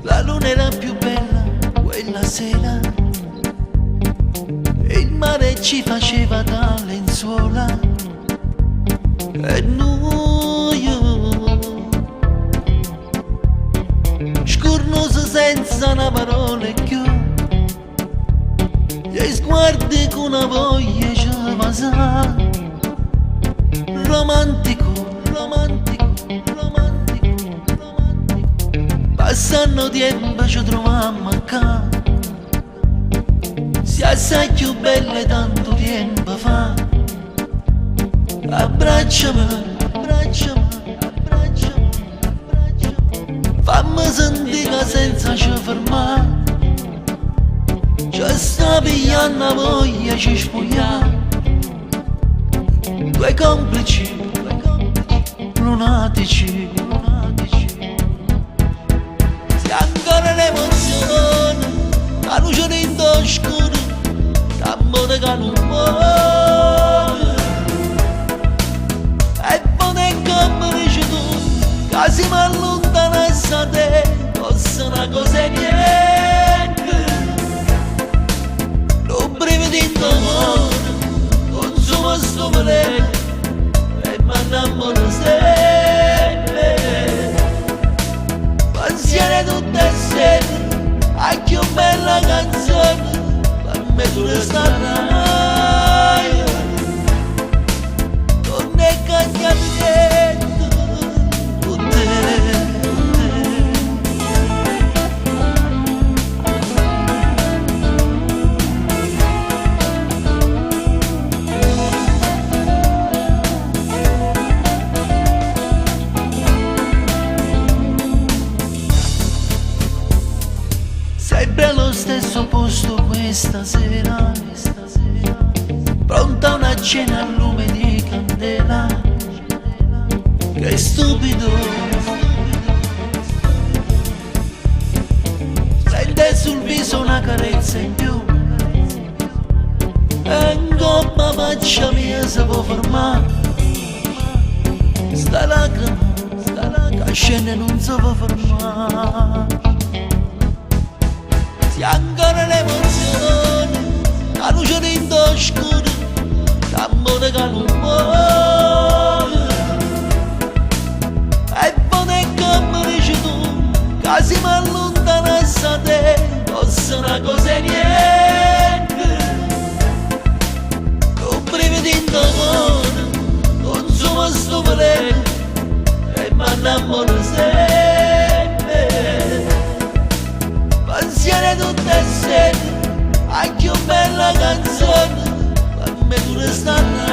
La luna era più bella quella sera e il mare ci faceva da lenzuola e noi scornoso senza una parola più, gli sguardi con una voglia ci passa, romantico, romantico, romantico, romantico. Passando tempo ci trovammo qua, si assai più belle tanto tempo fa. Abbracciami, abbracciami, abbracciami, abbracciami, fammi sentire senza ci fermare, ci sta pigliando voglia ci spogliare, due complici, lunatici, lunatici. Se ancora l'emozione, la luce dentro scuro, tambone che non muore. E poi come dici tu, che si mi allontana da te, fosse una cosa niente. Non brividi in d'amore, consuma sto veleno, e mi innamoro sempre. Pensieri tutte e sere, a che bella canzone, per me tu ne starai. Non è cambiato niente con te. Sempre allo stesso posto questa sera, pronta una cena a lume di candela. Che stupido, prende sul viso una carezza in più, e in gomma faccia mia si può fermare. Sta lacrima, che scende non si può fermare. Se ancora l'emozione, la luce dentro scuro, tambone che non muore. E poi come dici tu, che si mi allontana da te, fosse una cosa niente. Non brividi in d'amore, consuma sto veleno, e mi innamoro sempre. Pensieri tutte e sere, a che bella canzone, per me tu ne starai.